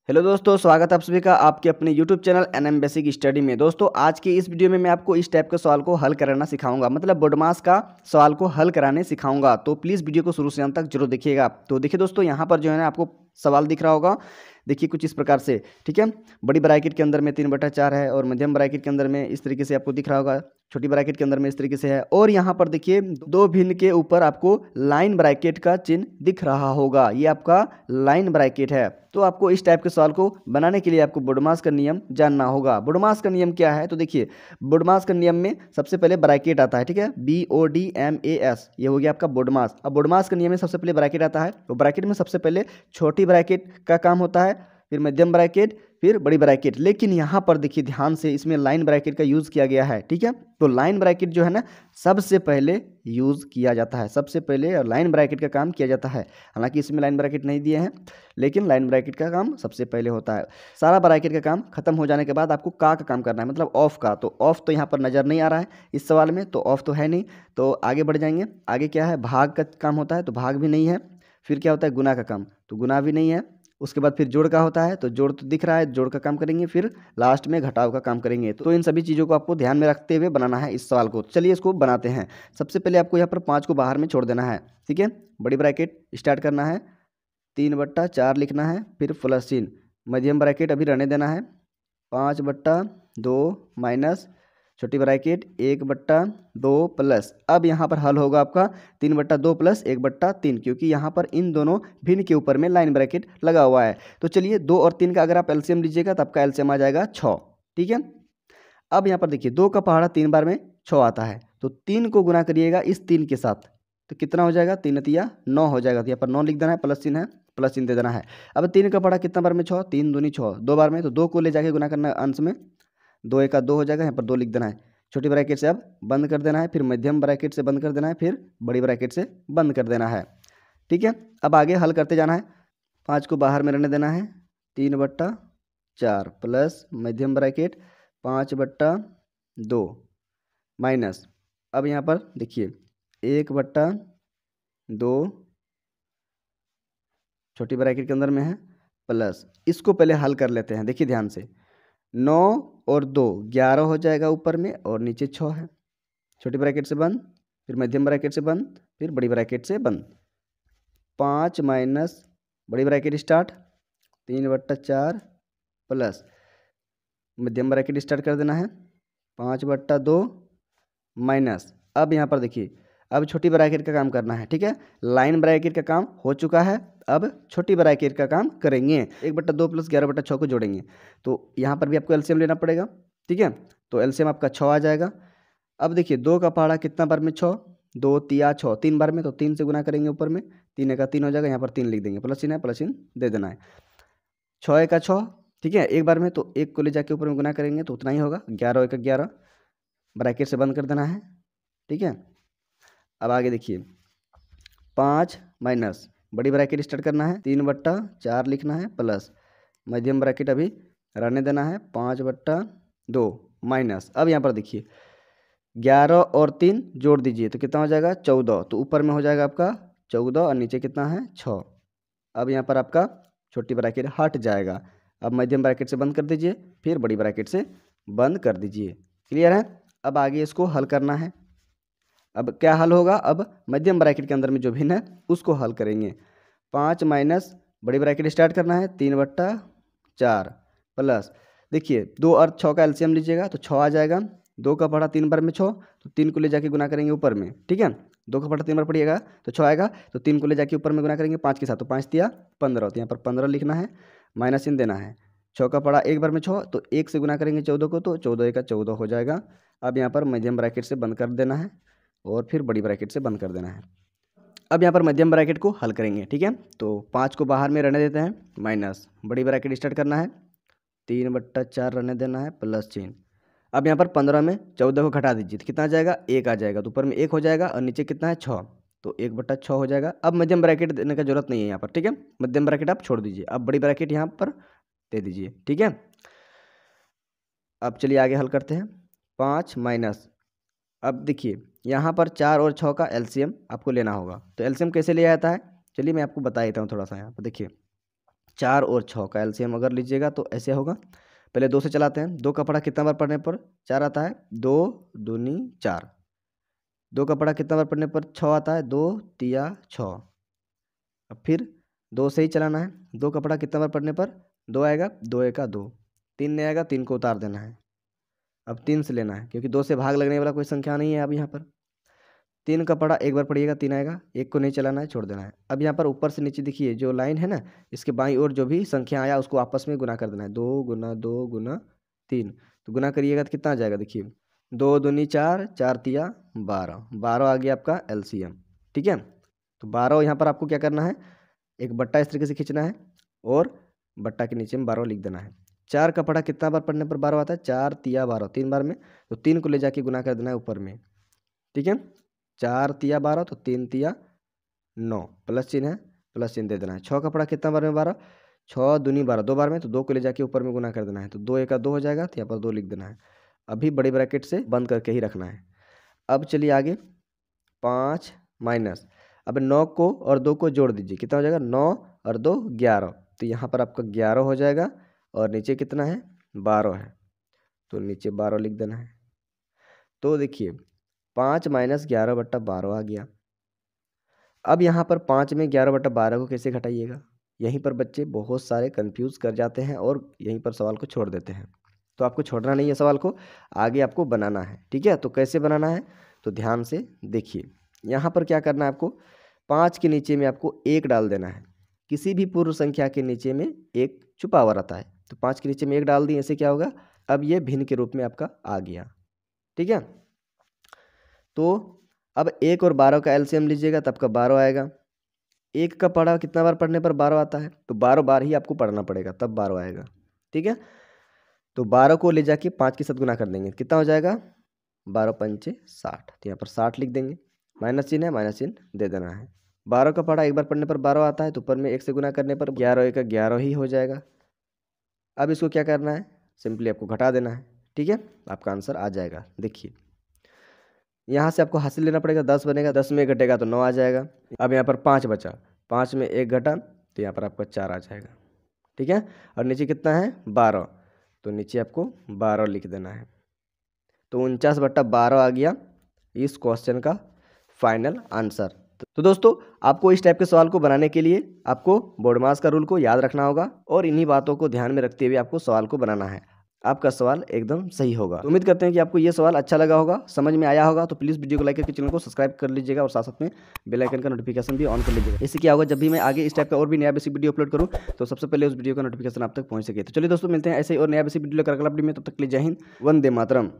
Hello दोस्तों, स्वागत है आप सभी का आपके अपने YouTube channel NM basic study में। दोस्तों आज की इस वीडियो में मैं आपको इस टाइप के सवाल को हल कराना सिखाऊंगा, मतलब बोडमास का सवाल को हल कराने सिखाऊंगा। तो प्लीज़ वीडियो को शुरू से अंत तक जरूर देखिएगा। तो देखिए दोस्तों, यहाँ पर जो है ना आपको सवाल दिख रहा होगा। देखिए कुछ इस प्रकार से, ठीक है। बड़ी ब्रैकेट के अंदर में 3/4 है और मध्यम ब्रैकेट के अंदर में इस तरीके से आपको दिख रहा होगा। छोटी ब्रैकेट के अंदर में इस तरीके से है और यहाँ पर देखिए दो भिन्न के ऊपर आपको लाइन ब्रैकेट का चिन्ह दिख रहा होगा। ये आपका लाइन ब्रैकेट है। तो आपको इस टाइप के सवाल को बनाने के लिए आपको बोडमास का नियम जानना होगा। बोडमास का नियम क्या है? तो देखिए बोडमास का नियम में सबसे पहले ब्रैकेट आता है, ठीक है। BODMAS, ये हो गया आपका बोडमास। अब बोडमास का नियम में सबसे पहले ब्रैकेट आता है, तो ब्रैकेट में सबसे पहले छोटी ब्रैकेट का काम होता है, फिर मध्यम ब्रैकेट, फिर बड़ी ब्रैकेट। लेकिन यहाँ पर देखिए ध्यान से, इसमें लाइन ब्रैकेट का यूज़ किया गया है, ठीक है। तो लाइन ब्रैकेट जो है ना सबसे पहले यूज़ किया जाता है, सबसे पहले और लाइन ब्रैकेट का काम किया जाता है। हालांकि इसमें लाइन ब्रैकेट नहीं दिए हैं, लेकिन लाइन ब्रैकेट का काम सबसे पहले होता है। सारा ब्रैकेट का काम खत्म हो जाने के बाद आपको का काम करना है, मतलब ऑफ का। तो ऑफ तो यहाँ पर नज़र नहीं आ रहा है इस सवाल में, तो ऑफ तो है नहीं। तो आगे बढ़ जाएंगे। आगे क्या है? भाग का काम होता है, तो भाग भी नहीं है। फिर क्या होता है? गुना का काम, तो गुना भी नहीं है। उसके बाद फिर जोड़ का होता है, तो जोड़ तो दिख रहा है, जोड़ का काम करेंगे। फिर लास्ट में घटाव का काम करेंगे। तो इन सभी चीज़ों को आपको ध्यान में रखते हुए बनाना है इस सवाल को। चलिए इसको बनाते हैं। सबसे पहले आपको यहाँ पर 5 को बाहर में छोड़ देना है, ठीक है। बड़ी ब्रैकेट स्टार्ट करना है, 3/4 लिखना है, फिर प्लस चिन्ह। मध्यम ब्रैकेट अभी रहने देना है, 5/2 माइनस छोटी ब्रैकेट 1/2 प्लस। अब यहाँ पर हल होगा आपका 3/2 प्लस 1/3, क्योंकि यहाँ पर इन दोनों भिन्न के ऊपर में लाइन ब्रैकेट लगा हुआ है। तो चलिए 2 और 3 का अगर आप एलसीएम लीजिएगा तो आपका एलसीएम आ जाएगा 6, ठीक है। अब यहाँ पर देखिए 2 का पहाड़ा 3 बार में 6 आता है, तो 3 को गुना करिएगा इस 3 के साथ, तो कितना हो जाएगा? 3 9 हो जाएगा। तो यहाँ पर 9 लिख देना है, प्लस चिन्ह है, प्लस चिन्ह दे देना है। अब 3 का पहाड़ा कितना बार में? 6, 3 दूनी 6, 2 बार में, तो 2 को ले जाके गुना करना है अंश में, 2 1 2 हो जाएगा। यहाँ पर 2 लिख देना है। छोटी ब्रैकेट से अब बंद कर देना है, फिर मध्यम ब्रैकेट से बंद कर देना है, फिर बड़ी ब्रैकेट से बंद कर देना है, ठीक है। अब आगे हल करते जाना है। 5 को बाहर में रहने देना है, 3/4 प्लस मध्यम ब्रैकेट 5/2 माइनस। अब यहाँ पर देखिए 1/2 छोटी ब्रैकेट के अंदर में है, प्लस। इसको पहले हल कर लेते हैं, देखिए ध्यान से। 9 और 2 11 हो जाएगा ऊपर में, और नीचे 6 है। छोटी ब्रैकेट से बंद, फिर मध्यम ब्रैकेट से बंद, फिर बड़ी ब्रैकेट से बंद। 5 माइनस बड़ी ब्रैकेट स्टार्ट 3/4 प्लस मध्यम ब्रैकेट स्टार्ट कर देना है 5/2 माइनस। अब यहाँ पर देखिए अब छोटी ब्रैकेट का काम करना है, ठीक है। लाइन ब्रैकेट का काम हो चुका है, अब छोटी ब्रैकेट का काम करेंगे। 1/2 प्लस 11/6 को जोड़ेंगे, तो यहाँ पर भी आपको एलसीएम लेना पड़ेगा, ठीक है। तो एलसीएम आपका 6 आ जाएगा। अब देखिए 2 का पहाड़ा कितना बार में? 6, 2 तिया 6, 3 बार में, तो 3 से गुना करेंगे ऊपर में, 3 का 3 हो जाएगा। यहाँ पर 3 लिख देंगे, प्लस चिन्ह है, प्लस चिन्ह दे देना है। 6 का 6, ठीक है, एक बार में, तो 1 को ले जाके ऊपर में गुना करेंगे तो उतना ही होगा। 11 1 11, ब्रैकेट से बंद कर देना है, ठीक है। अब आगे देखिए 5 माइनस बड़ी ब्रैकेट स्टार्ट करना है, 3/4 लिखना है, प्लस मध्यम ब्रैकेट अभी रहने देना है, 5/2 माइनस। अब यहाँ पर देखिए 11 और 3 जोड़ दीजिए तो कितना हो जाएगा? 14। तो ऊपर में हो जाएगा आपका 14 और नीचे कितना है? 6। अब यहाँ पर आपका छोटी ब्रैकेट हट जाएगा। अब मध्यम ब्रैकेट से बंद कर दीजिए, फिर बड़ी ब्रैकेट से बंद कर दीजिए। क्लियर है? अब आगे इसको हल करना है। अब क्या हल होगा? अब मध्यम ब्रैकेट के अंदर में जो भिन्न है उसको हल करेंगे। 5 माइनस बड़ी ब्रैकेट स्टार्ट करना है, 3/4 प्लस देखिए 2 और 6 का एलसीएम लीजिएगा तो 6 आ जाएगा। 2 का पढ़ा 3 बार में 6, तो 3 को ले जाके गुना करेंगे ऊपर में, ठीक है। 2 का पढ़ा 3 बार पढ़िएगा तो 6 आएगा, तो 3 को ले जाके ऊपर में गुना करेंगे 5 के साथ, तो 5 तिया 15, तो यहाँ पर 15 लिखना है, माइनस चिन्ह देना है। 6 का पढ़ा एक बार में 6, तो 1 से गुना करेंगे 14 को, तो 14 का 14 हो जाएगा। अब यहाँ पर मध्यम ब्रैकेट से बंद कर देना है और फिर बड़ी ब्रैकेट से बंद कर देना है। अब यहाँ पर मध्यम ब्रैकेट को हल करेंगे, ठीक है। तो 5 को बाहर में रहने देते हैं, माइनस बड़ी ब्रैकेट स्टार्ट करना है, 3/4 रहने देना है, प्लस चिन्ह। अब यहाँ पर 15 में 14 को घटा दीजिए तो कितना आ जाएगा? 1 आ जाएगा। तो ऊपर में 1 हो जाएगा और नीचे कितना है? 6, तो 1/6 हो जाएगा। अब मध्यम ब्रैकेट देने का जरूरत नहीं है यहाँ पर, ठीक है। मध्यम ब्रैकेट आप छोड़ दीजिए, अब बड़ी ब्रैकेट यहाँ पर दे दीजिए, ठीक है। अब चलिए आगे हल करते हैं। 5 माइनस, अब देखिए यहाँ पर 4 और 6 का एलसीएम आपको लेना होगा। तो एलसीएम कैसे लिया जाता है? चलिए मैं आपको बता देता हूँ थोड़ा सा। यहाँ पर देखिए 4 और 6 का एलसीएम अगर लीजिएगा तो ऐसे होगा। पहले 2 से चलाते हैं। 2 का पढ़ा कितना बार पढ़ने पर 4 आता है, 2 दूनी 4। 2 का पढ़ा कितना बार पढ़ने पर 6 आता है, 2 तिया 6। अब फिर 2 से ही चलाना है। 2 का पढ़ा कितना बार पढ़ने पर 2 आएगा, 2 एका 2। 3 नहीं आएगा, 3 को उतार देना है। अब 3 से लेना है क्योंकि 2 से भाग लगने वाला कोई संख्या नहीं है अब यहाँ पर। 3 का पढ़ा एक बार पढ़िएगा 3 आएगा, 1 को नहीं चलाना है, छोड़ देना है। अब यहाँ पर ऊपर से नीचे देखिए जो लाइन है ना, इसके बाईं ओर जो भी संख्या आया उसको आपस में गुना कर देना है। 2 गुना 2 गुना 3, तो गुना करिएगा तो कितना आ जाएगा देखिए, 2 दूनी 4, 4 तिया 12, 12 आ गया आपका एलसीएम। ठीक है, तो 12 यहाँ पर आपको क्या करना है, एक बट्टा इस तरीके से खींचना है और बट्टा के नीचे में 12 लिख देना है। 4 का पढ़ा कितना बार पढ़ने पर 12 आता है, 4 तिया 12, 3 बार में, तो 3 को ले जाके गुना कर देना है ऊपर में। ठीक है, 4 तिया 12 तो 3 तिया 9, प्लस चिन्ह है, प्लस चिन्ह दे देना है। 6 का पढ़ा कितना बार में 12, 6 दूनी 12, 2 बार में, तो 2 को ले जाके ऊपर में गुना कर देना है। तो 2 एका 2 हो जाएगा, तो यहाँ पर 2 लिख देना है। अभी बड़ी ब्रैकेट से बंद करके ही रखना है। अब चलिए आगे, 5 माइनस, अब 9 को और 2 को जोड़ दीजिए, कितना हो जाएगा, 9 और 2 11, तो यहाँ पर आपका 11 हो जाएगा। और नीचे कितना है, 12 है, तो नीचे 12 लिख देना है। तो देखिए 5 माइनस 11/12 आ गया। अब यहाँ पर 5 में 11/12 को कैसे घटाइएगा, यहीं पर बच्चे बहुत सारे कंफ्यूज कर जाते हैं और यहीं पर सवाल को छोड़ देते हैं। तो आपको छोड़ना नहीं है सवाल को, आगे आपको बनाना है। ठीक है, तो कैसे बनाना है, तो ध्यान से देखिए। यहाँ पर क्या करना है आपको, 5 के नीचे में आपको 1 डाल देना है। किसी भी पूर्ण संख्या के नीचे में 1 छुपा हुआ रहता है, तो 5 के नीचे में 1 डाल दिए, ऐसे क्या होगा, अब ये भिन्न के रूप में आपका आ गया। ठीक है, तो अब 1 और 12 का एलसीएम लीजिएगा तब का 12 आएगा। 1 का पढ़ा कितना बार पढ़ने पर 12 आता है, तो 12 बार ही आपको पढ़ना पड़ेगा तब 12 आएगा। ठीक है, तो 12 को ले जाके 5 के साथ गुना कर देंगे, कितना हो जाएगा, 12 पंचे 60, तो यहाँ पर 60 लिख देंगे। माइनस चिन्ह है, माइनस चिन्ह दे देना है। 12 का पढ़ा एक बार पढ़ने पर 12 आता है, तो ऊपर में 1 से गुना करने पर 11 एका 11 ही हो जाएगा। अब इसको क्या करना है, सिंपली आपको घटा देना है। ठीक है, आपका आंसर आ जाएगा। देखिए यहाँ से आपको हासिल लेना पड़ेगा, 10 बनेगा, 10 में घटेगा तो 9 आ जाएगा। अब यहाँ पर 5 बचा, 5 में 1 घटा तो यहाँ पर आपका 4 आ जाएगा। ठीक है, और नीचे कितना है, 12, तो नीचे आपको 12 लिख देना है। तो 49/12 आ गया इस क्वेश्चन का फाइनल आंसर। तो दोस्तों आपको इस टाइप के सवाल को बनाने के लिए आपको बोर्डमास का रूल को याद रखना होगा और इन्हीं बातों को ध्यान में रखते हुए आपको सवाल को बनाना है। आपका सवाल एकदम सही होगा। तो उम्मीद करते हैं कि आपको ये सवाल अच्छा लगा होगा, समझ में आया होगा। तो प्लीज़ वीडियो को लाइक करके चैनल को सब्सक्राइब कर लीजिएगा और साथ साथ में बेल आइकन का नोटिफिकेशन भी ऑन कर लीजिएगा। इससे क्या होगा, जब भी मैं आगे इस टाइप का और भी नया बेसिक वीडियो अपलोड करूँ तो सबसे पहले उस वीडियो का नोटिफिकेशन आप तक पहुँच सके। तो चलिए दोस्तों मिलते हैं ऐसे ही और नया बेसिक वीडियो कर अगला वीडियो में, तब तक के लिए जय हिंद, वंदे मातरम।